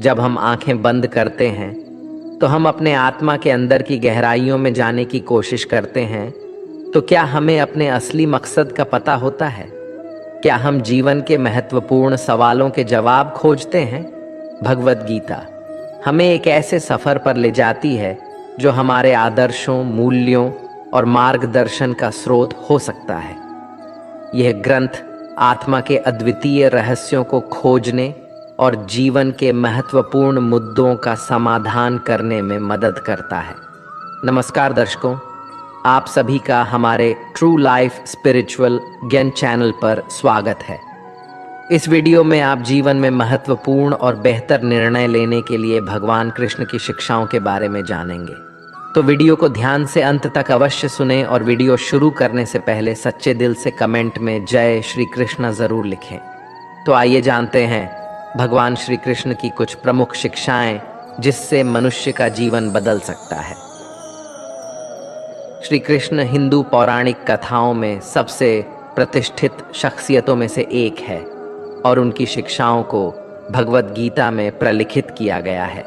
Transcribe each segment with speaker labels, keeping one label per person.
Speaker 1: जब हम आंखें बंद करते हैं तो हम अपने आत्मा के अंदर की गहराइयों में जाने की कोशिश करते हैं। तो क्या हमें अपने असली मकसद का पता होता है? क्या हम जीवन के महत्वपूर्ण सवालों के जवाब खोजते हैं? भगवद गीता हमें एक ऐसे सफर पर ले जाती है जो हमारे आदर्शों, मूल्यों और मार्गदर्शन का स्रोत हो सकता है। यह ग्रंथ आत्मा के अद्वितीय रहस्यों को खोजने और जीवन के महत्वपूर्ण मुद्दों का समाधान करने में मदद करता है। नमस्कार दर्शकों, आप सभी का हमारे ट्रू लाइफ स्पिरिचुअल ज्ञान चैनल पर स्वागत है। इस वीडियो में आप जीवन में महत्वपूर्ण और बेहतर निर्णय लेने के लिए भगवान कृष्ण की शिक्षाओं के बारे में जानेंगे। तो वीडियो को ध्यान से अंत तक अवश्य सुनें और वीडियो शुरू करने से पहले सच्चे दिल से कमेंट में जय श्री कृष्ण जरूर लिखें। तो आइए जानते हैं भगवान श्री कृष्ण की कुछ प्रमुख शिक्षाएं जिससे मनुष्य का जीवन बदल सकता है। श्री कृष्ण हिंदू पौराणिक कथाओं में सबसे प्रतिष्ठित शख्सियतों में से एक है और उनकी शिक्षाओं को भगवद गीता में प्रलिखित किया गया है।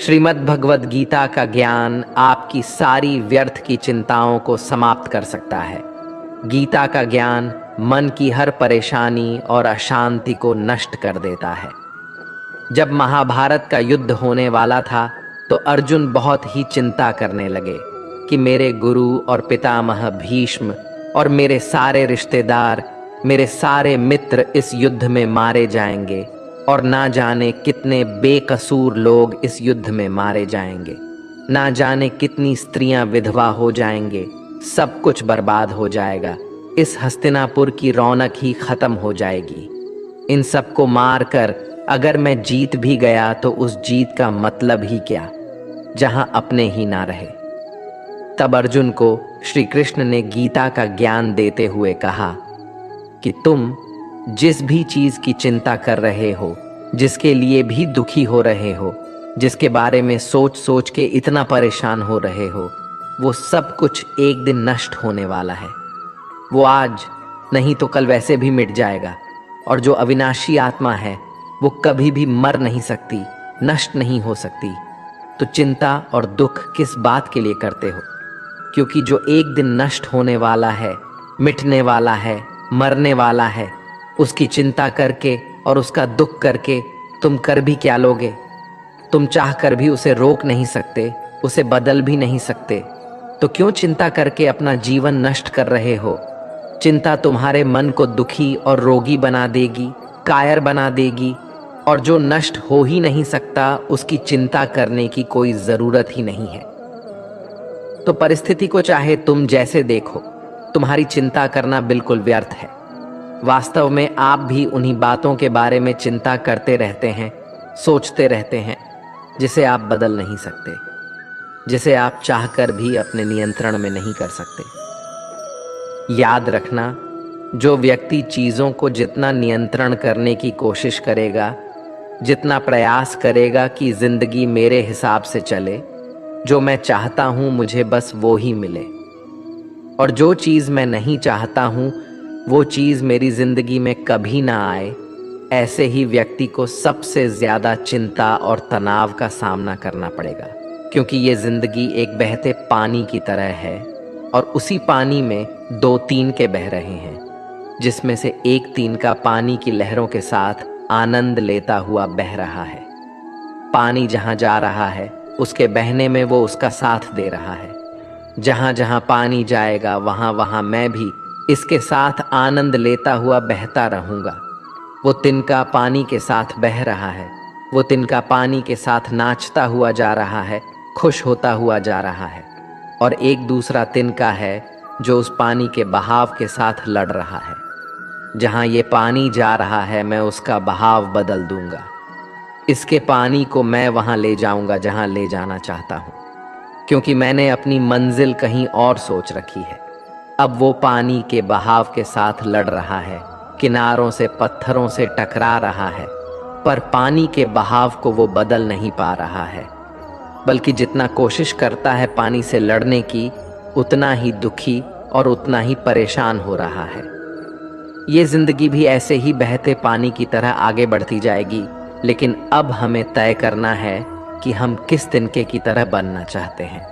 Speaker 1: श्रीमद् भगवद गीता का ज्ञान आपकी सारी व्यर्थ की चिंताओं को समाप्त कर सकता है। गीता का ज्ञान मन की हर परेशानी और अशांति को नष्ट कर देता है। जब महाभारत का युद्ध होने वाला था तो अर्जुन बहुत ही चिंता करने लगे कि मेरे गुरु और पितामह भीष्म और मेरे सारे रिश्तेदार, मेरे सारे मित्र इस युद्ध में मारे जाएंगे और ना जाने कितने बेकसूर लोग इस युद्ध में मारे जाएंगे, ना जाने कितनी स्त्रियां विधवा हो जाएंगे, सब कुछ बर्बाद हो जाएगा, इस हस्तिनापुर की रौनक ही खत्म हो जाएगी। इन सबको मारकर अगर मैं जीत भी गया तो उस जीत का मतलब ही क्या, जहां अपने ही ना रहे। तब अर्जुन को श्री कृष्ण ने गीता का ज्ञान देते हुए कहा कि तुम जिस भी चीज की चिंता कर रहे हो, जिसके लिए भी दुखी हो रहे हो, जिसके बारे में सोच सोच के इतना परेशान हो रहे हो, वो सब कुछ एक दिन नष्ट होने वाला है। वो आज नहीं तो कल वैसे भी मिट जाएगा। और जो अविनाशी आत्मा है वो कभी भी मर नहीं सकती, नष्ट नहीं हो सकती। तो चिंता और दुख किस बात के लिए करते हो? क्योंकि जो एक दिन नष्ट होने वाला है, मिटने वाला है, मरने वाला है, उसकी चिंता करके और उसका दुख करके तुम कर भी क्या लोगे? तुम चाह कर भी उसे रोक नहीं सकते, उसे बदल भी नहीं सकते। तो क्यों चिंता करके अपना जीवन नष्ट कर रहे हो? चिंता तुम्हारे मन को दुखी और रोगी बना देगी, कायर बना देगी, और जो नष्ट हो ही नहीं सकता उसकी चिंता करने की कोई जरूरत ही नहीं है। तो परिस्थिति को चाहे तुम जैसे देखो, तुम्हारी चिंता करना बिल्कुल व्यर्थ है। वास्तव में आप भी उन्हीं बातों के बारे में चिंता करते रहते हैं, सोचते रहते हैं, जिसे आप बदल नहीं सकते, जिसे आप चाहकर भी अपने नियंत्रण में नहीं कर सकते। याद रखना, जो व्यक्ति चीज़ों को जितना नियंत्रण करने की कोशिश करेगा, जितना प्रयास करेगा कि जिंदगी मेरे हिसाब से चले, जो मैं चाहता हूँ मुझे बस वो ही मिले, और जो चीज़ मैं नहीं चाहता हूँ वो चीज़ मेरी जिंदगी में कभी ना आए, ऐसे ही व्यक्ति को सबसे ज़्यादा चिंता और तनाव का सामना करना पड़ेगा। क्योंकि ये जिंदगी एक बहते पानी की तरह है और उसी पानी में दो तिनके बह रहे हैं, जिसमें से एक तिनका पानी की लहरों के साथ आनंद लेता हुआ बह रहा है। पानी जहाँ जा रहा है उसके बहने में वो उसका साथ दे रहा है। जहाँ जहाँ पानी जाएगा वहाँ वहाँ मैं भी इसके साथ आनंद लेता हुआ बहता रहूँगा। वो तिनका पानी के साथ बह रहा है, वो तिनका पानी के साथ नाचता हुआ जा रहा है, खुश होता हुआ जा रहा है। और एक दूसरा तिनका है जो उस पानी के बहाव के साथ लड़ रहा है। जहाँ ये पानी जा रहा है मैं उसका बहाव बदल दूंगा, इसके पानी को मैं वहाँ ले जाऊंगा जहाँ ले जाना चाहता हूँ, क्योंकि मैंने अपनी मंजिल कहीं और सोच रखी है। अब वो पानी के बहाव के साथ लड़ रहा है, किनारों से पत्थरों से टकरा रहा है, पर पानी के बहाव को वो बदल नहीं पा रहा है, बल्कि जितना कोशिश करता है पानी से लड़ने की, उतना ही दुखी और उतना ही परेशान हो रहा है। ये जिंदगी भी ऐसे ही बहते पानी की तरह आगे बढ़ती जाएगी लेकिन अब हमें तय करना है कि हम किस तिनके की तरह बनना चाहते हैं।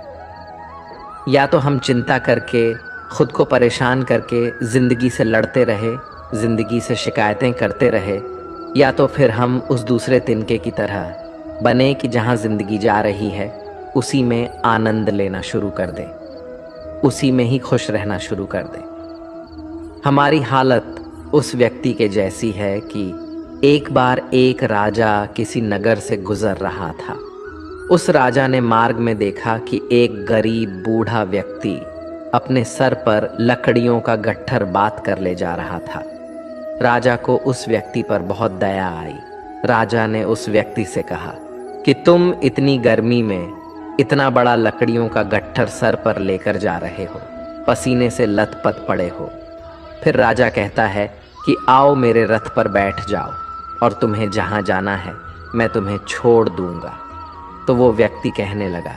Speaker 1: या तो हम चिंता करके, खुद को परेशान करके जिंदगी से लड़ते रहे, जिंदगी से शिकायतें करते रहे, या तो फिर हम उस दूसरे तिनके की तरह बने कि जहाँ जिंदगी जा रही है उसी में आनंद लेना शुरू कर दें, उसी में ही खुश रहना शुरू कर दें। हमारी हालत उस व्यक्ति के जैसी है कि एक बार एक राजा किसी नगर से गुजर रहा था। उस राजा ने मार्ग में देखा कि एक गरीब बूढ़ा व्यक्ति अपने सर पर लकड़ियों का गट्ठर बात कर ले जा रहा था। राजा को उस व्यक्ति पर बहुत दया आई। राजा ने उस व्यक्ति से कहा कि तुम इतनी गर्मी में इतना बड़ा लकड़ियों का गट्ठर सर पर लेकर जा रहे हो, पसीने से लथपथ पड़े हो। फिर राजा कहता है कि आओ मेरे रथ पर बैठ जाओ और तुम्हें जहाँ जाना है मैं तुम्हें छोड़ दूंगा। तो वो व्यक्ति कहने लगा,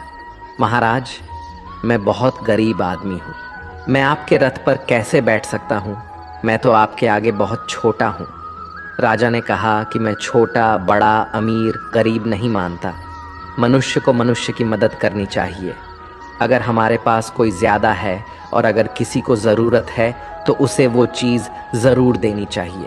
Speaker 1: महाराज मैं बहुत गरीब आदमी हूँ, मैं आपके रथ पर कैसे बैठ सकता हूँ, मैं तो आपके आगे बहुत छोटा हूँ। राजा ने कहा कि मैं छोटा, बड़ा, अमीर, गरीब नहीं मानता। मनुष्य को मनुष्य की मदद करनी चाहिए। अगर हमारे पास कोई ज़्यादा है और अगर किसी को ज़रूरत है तो उसे वो चीज़ ज़रूर देनी चाहिए।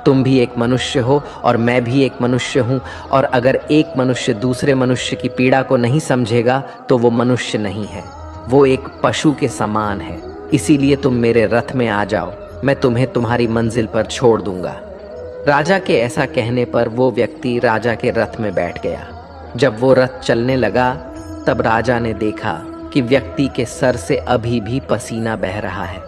Speaker 1: तुम भी एक मनुष्य हो और मैं भी एक मनुष्य हूँ, और अगर एक मनुष्य दूसरे मनुष्य की पीड़ा को नहीं समझेगा तो वो मनुष्य नहीं है, वो एक पशु के समान है। इसीलिए तुम मेरे रथ में आ जाओ, मैं तुम्हें तुम्हारी मंजिल पर छोड़ दूंगा। राजा के ऐसा कहने पर वो व्यक्ति राजा के रथ में बैठ गया। जब वो रथ चलने लगा तब राजा ने देखा कि व्यक्ति के सर से अभी भी पसीना बह रहा है।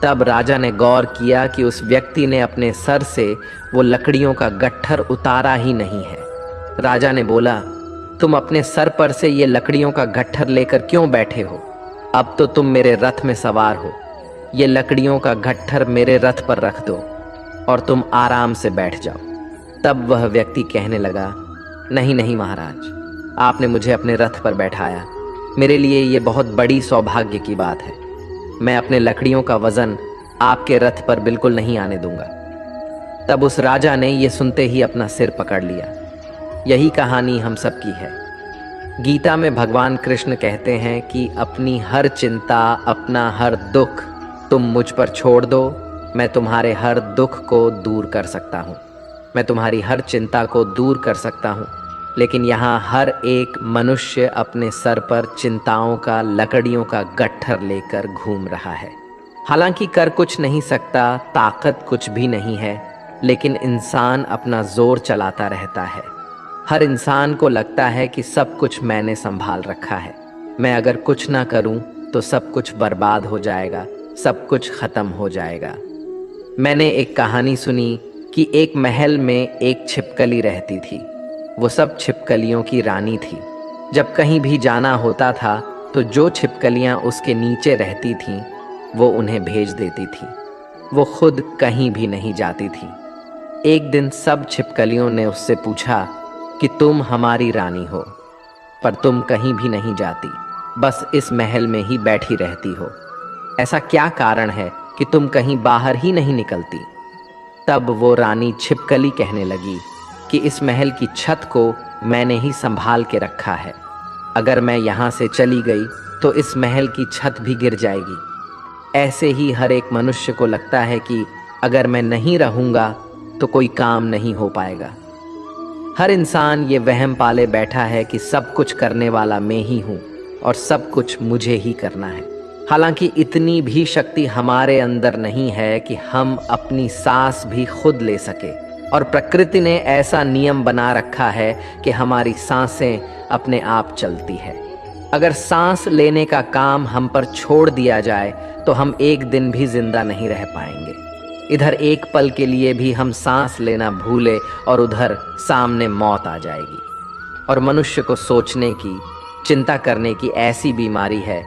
Speaker 1: तब राजा ने गौर किया कि उस व्यक्ति ने अपने सर से वो लकड़ियों का गट्ठर उतारा ही नहीं है। राजा ने बोला, तुम अपने सर पर से ये लकड़ियों का गट्ठर लेकर क्यों बैठे हो? अब तो तुम मेरे रथ में सवार हो, ये लकड़ियों का गट्ठर मेरे रथ पर रख दो और तुम आराम से बैठ जाओ। तब वह व्यक्ति कहने लगा, नहीं नहीं महाराज, आपने मुझे अपने रथ पर बैठाया, मेरे लिए ये बहुत बड़ी सौभाग्य की बात है। मैं अपने लकड़ियों का वजन आपके रथ पर बिल्कुल नहीं आने दूंगा। तब उस राजा ने ये सुनते ही अपना सिर पकड़ लिया। यही कहानी हम सब की है। गीता में भगवान कृष्ण कहते हैं कि अपनी हर चिंता, अपना हर दुख तुम मुझ पर छोड़ दो, मैं तुम्हारे हर दुख को दूर कर सकता हूँ, मैं तुम्हारी हर चिंता को दूर कर सकता हूँ। लेकिन यहाँ हर एक मनुष्य अपने सर पर चिंताओं का, लकड़ियों का गट्ठर लेकर घूम रहा है। हालांकि कर कुछ नहीं सकता, ताकत कुछ भी नहीं है, लेकिन इंसान अपना जोर चलाता रहता है। हर इंसान को लगता है कि सब कुछ मैंने संभाल रखा है, मैं अगर कुछ ना करूं तो सब कुछ बर्बाद हो जाएगा, सब कुछ खत्म हो जाएगा। मैंने एक कहानी सुनी कि एक महल में एक छिपकली रहती थी। वो सब छिपकलियों की रानी थी। जब कहीं भी जाना होता था तो जो छिपकलियां उसके नीचे रहती थीं वो उन्हें भेज देती थी, वो खुद कहीं भी नहीं जाती थी। एक दिन सब छिपकलियों ने उससे पूछा कि तुम हमारी रानी हो पर तुम कहीं भी नहीं जाती, बस इस महल में ही बैठी रहती हो, ऐसा क्या कारण है कि तुम कहीं बाहर ही नहीं निकलती? तब वो रानी छिपकली कहने लगी कि इस महल की छत को मैंने ही संभाल के रखा है, अगर मैं यहाँ से चली गई तो इस महल की छत भी गिर जाएगी। ऐसे ही हर एक मनुष्य को लगता है कि अगर मैं नहीं रहूँगा तो कोई काम नहीं हो पाएगा। हर इंसान ये वहम पाले बैठा है कि सब कुछ करने वाला मैं ही हूँ और सब कुछ मुझे ही करना है। हालांकि इतनी भी शक्ति हमारे अंदर नहीं है कि हम अपनी सांस भी खुद ले सके, और प्रकृति ने ऐसा नियम बना रखा है कि हमारी सांसें अपने आप चलती है। अगर सांस लेने का काम हम पर छोड़ दिया जाए तो हम एक दिन भी जिंदा नहीं रह पाएंगे। इधर एक पल के लिए भी हम सांस लेना भूले और उधर सामने मौत आ जाएगी। और मनुष्य को सोचने की, चिंता करने की ऐसी बीमारी है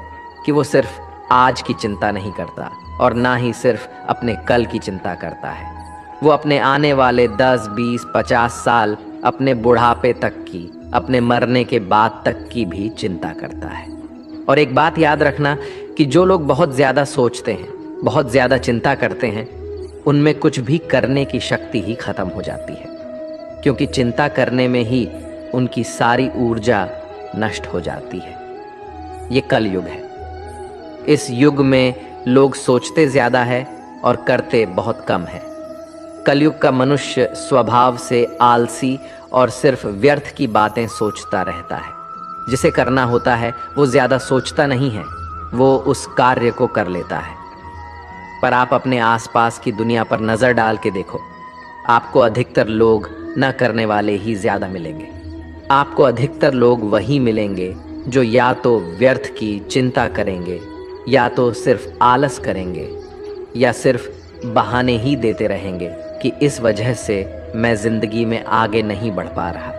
Speaker 1: कि वो सिर्फ आज की चिंता नहीं करता और ना ही सिर्फ अपने कल की चिंता करता है, वो अपने आने वाले 10, 20, 50 साल, अपने बुढ़ापे तक की, अपने मरने के बाद तक की भी चिंता करता है। और एक बात याद रखना कि जो लोग बहुत ज़्यादा सोचते हैं, बहुत ज़्यादा चिंता करते हैं, उनमें कुछ भी करने की शक्ति ही खत्म हो जाती है, क्योंकि चिंता करने में ही उनकी सारी ऊर्जा नष्ट हो जाती है। ये कलयुग है। इस युग में लोग सोचते ज्यादा है और करते बहुत कम है। कलयुग का मनुष्य स्वभाव से आलसी और सिर्फ व्यर्थ की बातें सोचता रहता है। जिसे करना होता है वो ज्यादा सोचता नहीं है, वो उस कार्य को कर लेता है। पर आप अपने आसपास की दुनिया पर नजर डाल के देखो, आपको अधिकतर लोग न करने वाले ही ज्यादा मिलेंगे। आपको अधिकतर लोग वही मिलेंगे जो या तो व्यर्थ की चिंता करेंगे, या तो सिर्फ आलस करेंगे, या सिर्फ बहाने ही देते रहेंगे कि इस वजह से मैं जिंदगी में आगे नहीं बढ़ पा रहा,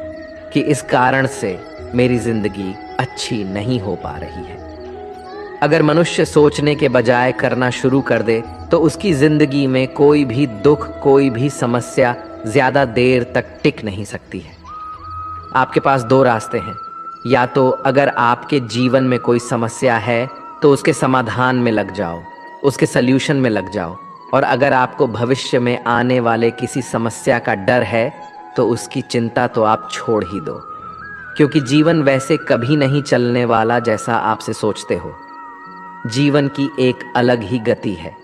Speaker 1: कि इस कारण से मेरी जिंदगी अच्छी नहीं हो पा रही है। अगर मनुष्य सोचने के बजाय करना शुरू कर दे तो उसकी जिंदगी में कोई भी दुख, कोई भी समस्या ज्यादा देर तक टिक नहीं सकती है। आपके पास दो रास्ते हैं, या तो अगर आपके जीवन में कोई समस्या है तो उसके समाधान में लग जाओ, उसके सल्यूशन में लग जाओ, और अगर आपको भविष्य में आने वाले किसी समस्या का डर है तो उसकी चिंता तो आप छोड़ ही दो, क्योंकि जीवन वैसे कभी नहीं चलने वाला जैसा आपसे सोचते हो। जीवन की एक अलग ही गति है।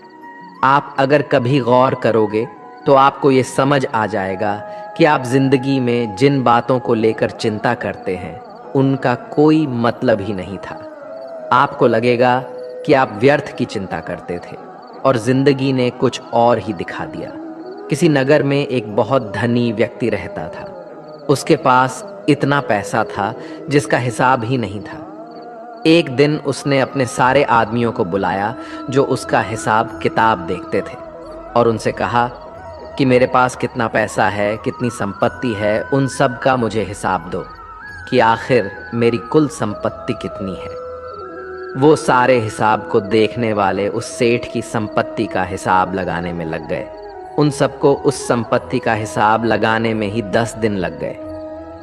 Speaker 1: आप अगर कभी गौर करोगे तो आपको ये समझ आ जाएगा कि आप जिंदगी में जिन बातों को लेकर चिंता करते हैं उनका कोई मतलब ही नहीं था। आपको लगेगा कि आप व्यर्थ की चिंता करते थे और जिंदगी ने कुछ और ही दिखा दिया। किसी नगर में एक बहुत धनी व्यक्ति रहता था। उसके पास इतना पैसा था जिसका हिसाब ही नहीं था। एक दिन उसने अपने सारे आदमियों को बुलाया जो उसका हिसाब किताब देखते थे, और उनसे कहा कि मेरे पास कितना पैसा है, कितनी संपत्ति है, उन सब का मुझे हिसाब दो कि आखिर मेरी कुल संपत्ति कितनी है। वो सारे हिसाब को देखने वाले उस सेठ की संपत्ति का हिसाब लगाने में लग गए। उन सबको उस संपत्ति का हिसाब लगाने में ही 10 दिन लग गए।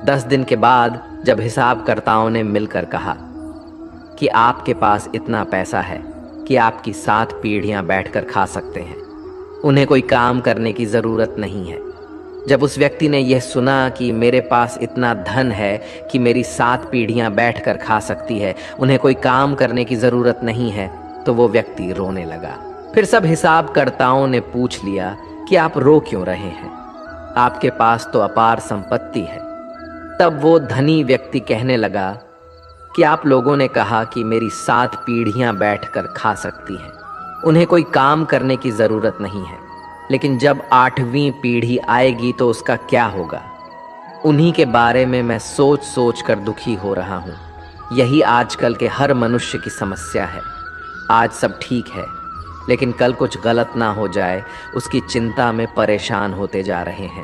Speaker 1: 10 दिन के बाद जब हिसाबकर्ताओं ने मिलकर कहा कि आपके पास इतना पैसा है कि आपकी 7 पीढ़ियां बैठकर खा सकते हैं, उन्हें कोई काम करने की ज़रूरत नहीं है। जब उस व्यक्ति ने यह सुना कि मेरे पास इतना धन है कि मेरी 7 पीढ़ियां बैठकर खा सकती है, उन्हें कोई काम करने की ज़रूरत नहीं है, तो वो व्यक्ति रोने लगा। फिर सब हिसाबकर्ताओं ने पूछ लिया कि आप रो क्यों रहे हैं, आपके पास तो अपार संपत्ति है। तब वो धनी व्यक्ति कहने लगा कि आप लोगों ने कहा कि मेरी 7 पीढ़ियां बैठकर खा सकती हैं, उन्हें कोई काम करने की ज़रूरत नहीं है, लेकिन जब 8वीं पीढ़ी आएगी तो उसका क्या होगा? उन्हीं के बारे में मैं सोच सोच कर दुखी हो रहा हूँ। यही आजकल के हर मनुष्य की समस्या है। आज सब ठीक है, लेकिन कल कुछ गलत ना हो जाए, उसकी चिंता में परेशान होते जा रहे हैं।